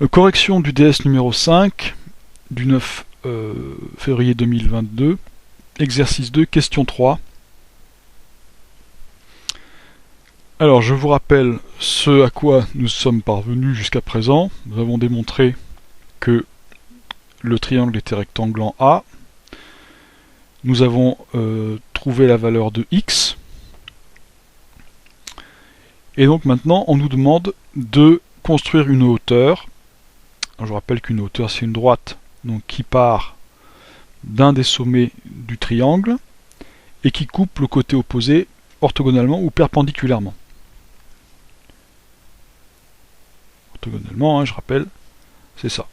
Correction du DS numéro 5 du 9 février 2022. Exercice 2, question 3. Alors je vous rappelle ce à quoi nous sommes parvenus jusqu'à présent. Nous avons démontré que le triangle était rectangle en A. Nous avons trouvé la valeur de x. Et donc maintenant on nous demande de construire une hauteur. Alors, je rappelle qu'une hauteur c'est une droite donc, qui part d'un des sommets du triangle et qui coupe le côté opposé orthogonalement ou perpendiculairement. Orthogonalement, hein, je rappelle, c'est ça.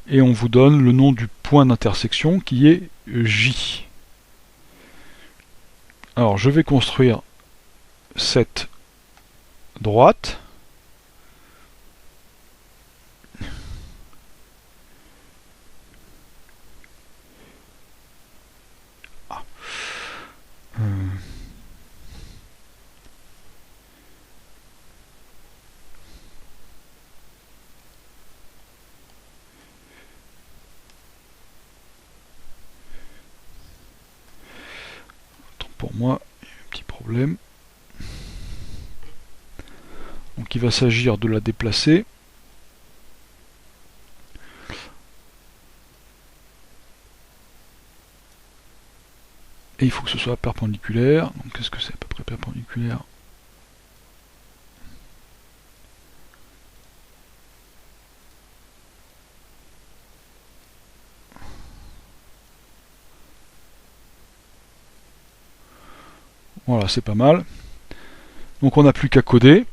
Et on vous donne le nom du point d'intersection qui est J. Alors je vais construire cette droite. Pour moi, il y a un petit problème. Donc il va s'agir de la déplacer. Et il faut que ce soit perpendiculaire. Donc qu'est-ce que c'est à peu près perpendiculaire ? Voilà, c'est pas mal. Donc on n'a plus qu'à coder.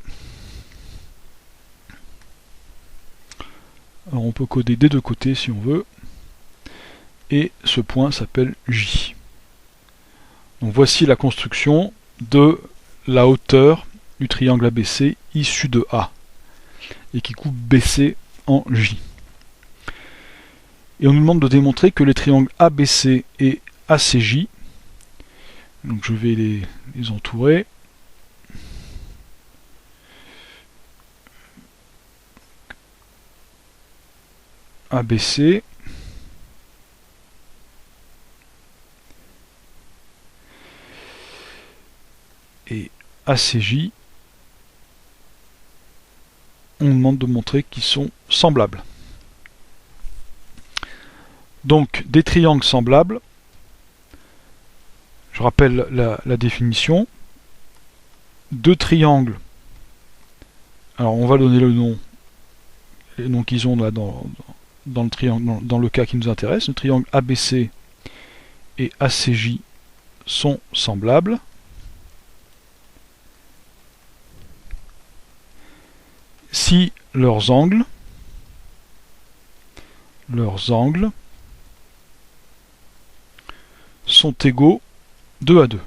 Alors on peut coder des deux côtés si on veut. Et ce point s'appelle J. Donc voici la construction de la hauteur du triangle ABC issu de A. Et qui coupe BC en J. Et on nous demande de démontrer que les triangles ABC et ACJ, donc je vais les entourer. ABC et ACJ, on nous demande de montrer qu'ils sont semblables. Donc des triangles semblables, je rappelle la définition. Deux triangles, alors on va donner le nom, les noms qu'ils ont là dans le triangle, dans le cas qui nous intéresse. Le triangle ABC et ACJ sont semblables. Si leurs angles sont égaux 2 à 2.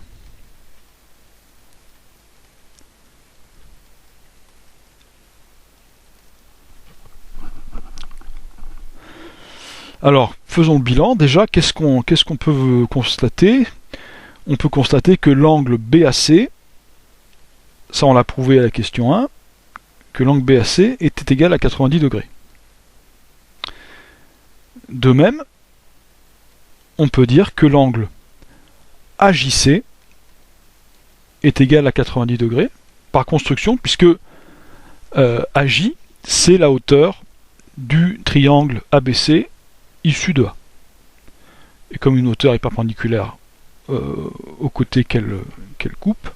Alors, faisons le bilan. Déjà, qu'est-ce qu'on peut constater? On peut constater que l'angle BAC, ça on l'a prouvé à la question 1, que l'angle BAC était égal à 90 degrés. De même, on peut dire que l'angle AJC est égal à 90 degrés par construction, puisque AJ, c'est la hauteur du triangle ABC issu de A. Et comme une hauteur est perpendiculaire au côté qu'elle coupe,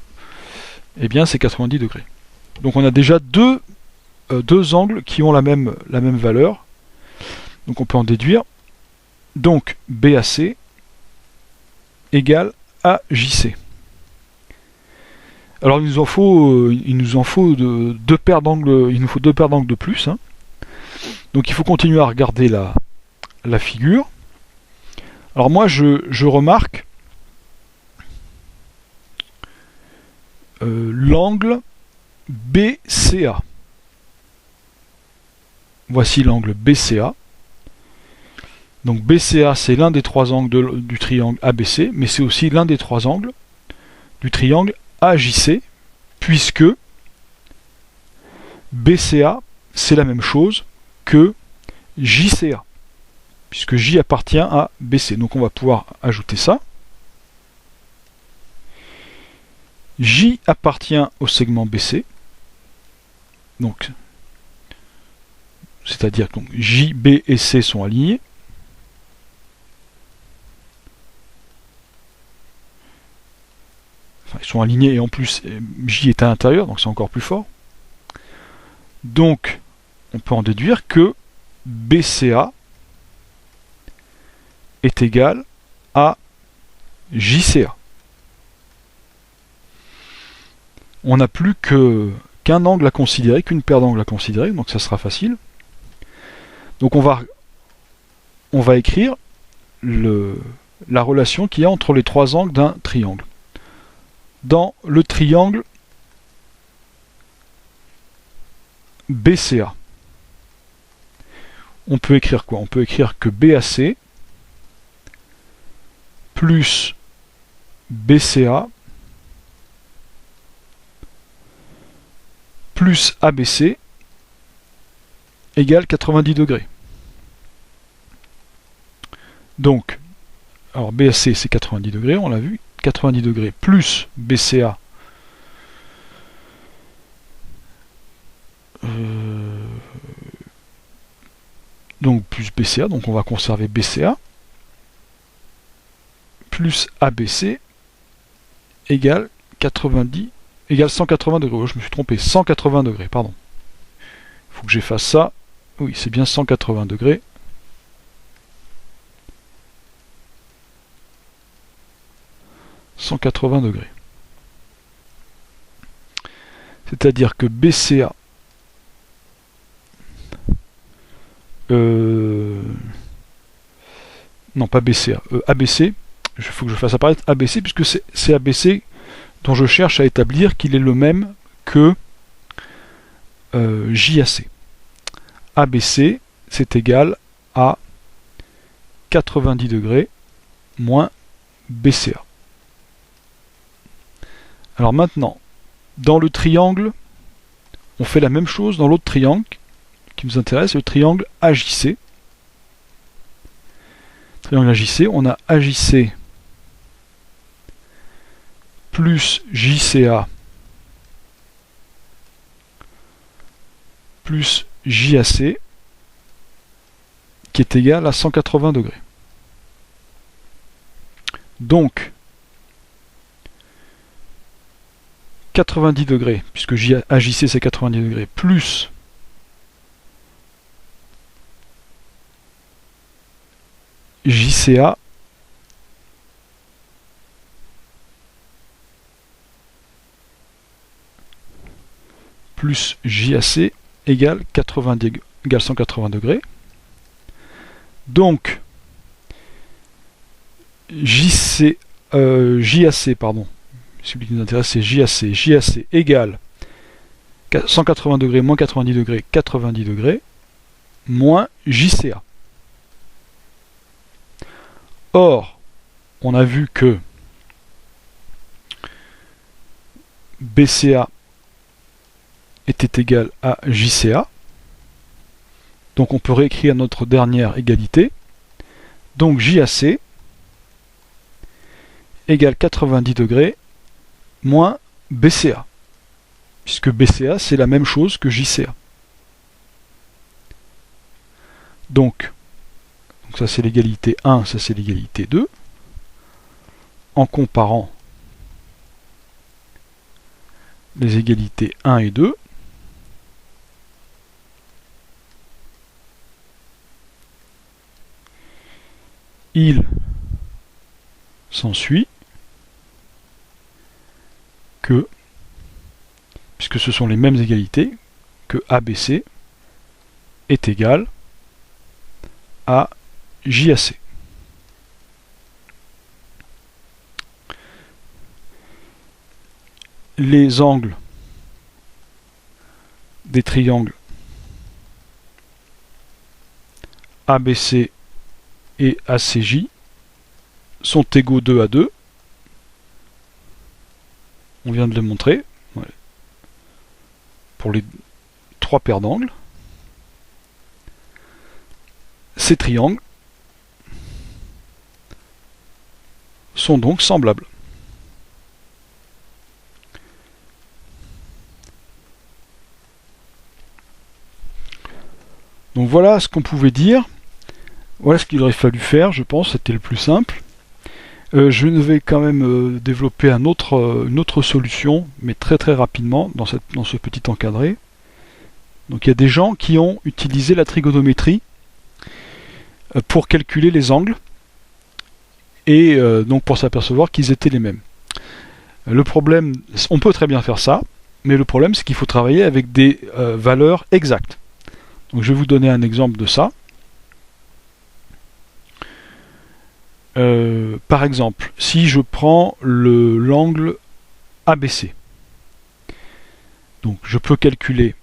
eh bien c'est 90 degrés. Donc on a déjà deux angles qui ont la même valeur. Donc on peut en déduire. Donc BAC égale AJC. Alors il nous en faut deux paires d'angles, il nous faut deux paires d'angles de plus. Hein. Donc il faut continuer à regarder la figure. Alors moi je remarque l'angle BCA. Voici l'angle BCA. Donc BCA c'est l'un des trois angles du triangle ABC, mais c'est aussi l'un des trois angles du triangle AJC, puisque BCA c'est la même chose que JCA, puisque J appartient à BC. Donc on va pouvoir ajouter ça. J appartient au segment BC. Donc, c'est-à-dire que J, B et C sont alignés. Enfin, ils sont alignés et en plus J est à l'intérieur, donc c'est encore plus fort. Donc, on peut en déduire que BCA est égal à JCA. On n'a plus qu'un angle à considérer, qu'une paire d'angles à considérer, donc ça sera facile. Donc on va écrire la relation qu'il y a entre les trois angles d'un triangle. Dans le triangle BCA, on peut écrire quoi? On peut écrire que BAC plus BCA plus ABC égale 90 degrés. Donc, alors BAC c'est 90 degrés, on l'a vu, 90 degrés plus BCA donc plus BCA, donc on va conserver BCA plus ABC égale 180 degrés. Oh, je me suis trompé, 180 degrés, pardon. Il faut que j'efface ça. Oui, c'est bien 180 degrés. C'est-à-dire que BCA non pas BCA, ABC, il faut que je fasse apparaître ABC puisque c'est ABC dont je cherche à établir qu'il est le même que JAC. ABC, c'est égal à 90 degrés moins BCA. Alors maintenant, dans le triangle, on fait la même chose dans l'autre triangle qui nous intéresse, le triangle AJC. Triangle AJC, on a AJC plus JCA plus JAC qui est égal à 180 degrés. Donc, 90 degrés, puisque AJC c'est 90 degrés, plus JCA plus JAC égale 180 degrés. Donc, JAC, pardon, celui qui nous intéresse c'est JAC. JAC égale 180 degrés moins 90 degrés, moins JCA. Or, on a vu que BCA était égal à JCA. Donc on peut réécrire notre dernière égalité. Donc JAC égale 90 degrés moins BCA. Puisque BCA c'est la même chose que JCA. Donc ça c'est l'égalité 1, ça c'est l'égalité 2. En comparant les égalités 1 et 2, il s'ensuit que, puisque ce sont les mêmes égalités, que ABC est égal à JAC. Les angles des triangles ABC et ACJ sont égaux 2 à 2. On vient de le montrer pour les trois paires d'angles. ces triangles sont donc semblables. Donc voilà ce qu'on pouvait dire. Voilà ce qu'il aurait fallu faire, je pense, c'était le plus simple. Je vais quand même développer une autre solution, mais très rapidement dans ce petit encadré. Donc il y a des gens qui ont utilisé la trigonométrie pour calculer les angles et donc pour s'apercevoir qu'ils étaient les mêmes. Le problème, on peut très bien faire ça, mais le problème c'est qu'il faut travailler avec des valeurs exactes. Donc je vais vous donner un exemple de ça. Par exemple, si je prends l'angle ABC, donc je peux calculer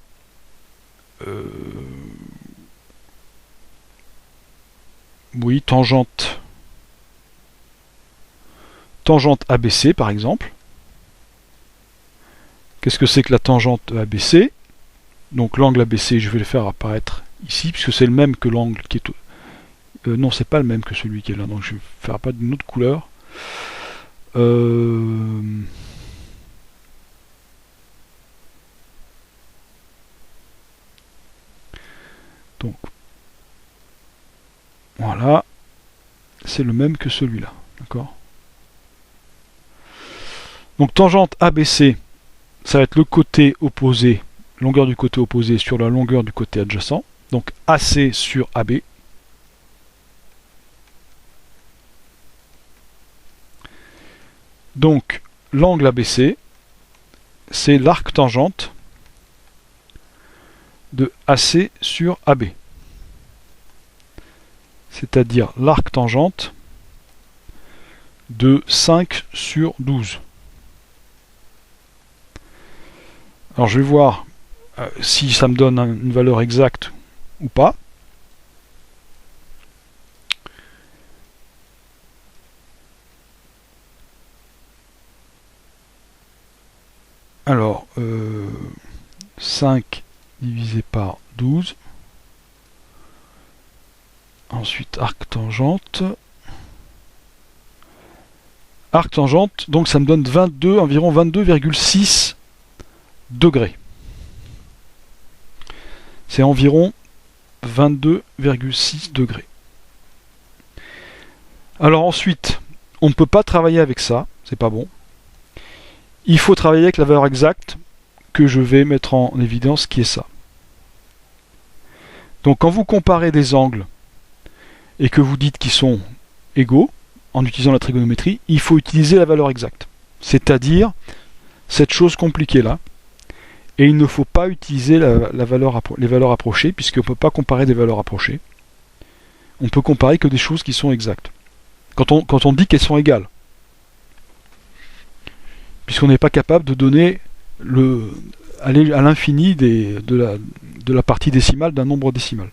oui, tangente ABC par exemple. Qu'est-ce que c'est que la tangente ABC? Donc l'angle ABC, je vais le faire apparaître ici, puisque c'est le même que l'angle qui est... non, c'est pas le même que celui qui est là, donc je vais faire apparaître d'une autre couleur. Donc, voilà, c'est le même que celui-là, d'accord? Donc tangente ABC, ça va être le côté opposé, longueur du côté opposé sur la longueur du côté adjacent, donc AC sur AB. Donc l'angle ABC, c'est l'arc tangente de AC sur AB. C'est-à-dire l'arc tangente de 5 sur 12. Alors je vais voir si ça me donne une valeur exacte ou pas. Alors, 5 divisé par 12. Ensuite, arc tangente. Arc tangente, donc ça me donne environ 22,6 degrés. C'est environ 22,6 degrés. Alors ensuite, on ne peut pas travailler avec ça, c'est pas bon. Il faut travailler avec la valeur exacte que je vais mettre en évidence, qui est ça. Donc quand vous comparez des angles et que vous dites qu'ils sont égaux, en utilisant la trigonométrie, il faut utiliser la valeur exacte. C'est-à-dire cette chose compliquée là. Et il ne faut pas utiliser les valeurs approchées, puisqu'on ne peut pas comparer des valeurs approchées. On peut comparer que des choses qui sont exactes. Quand on dit qu'elles sont égales. Puisqu'on n'est pas capable de donner aller à l'infini de la partie décimale d'un nombre décimal.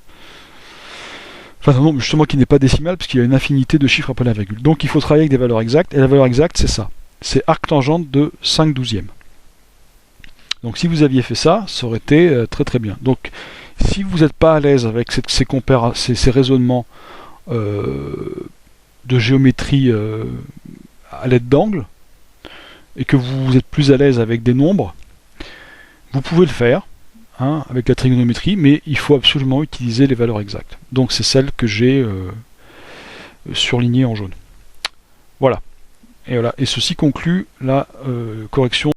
Enfin, un nombre justement qui n'est pas décimal, puisqu'il y a une infinité de chiffres après la virgule. Donc il faut travailler avec des valeurs exactes, et la valeur exacte c'est ça. C'est arc tangente de 5/12. Donc si vous aviez fait ça, ça aurait été très bien. Donc si vous n'êtes pas à l'aise avec ces raisonnements de géométrie à l'aide d'angles, et que vous êtes plus à l'aise avec des nombres, vous pouvez le faire avec la trigonométrie, mais il faut absolument utiliser les valeurs exactes. Donc c'est celle que j'ai surlignée en jaune. Voilà. Et ceci conclut la correction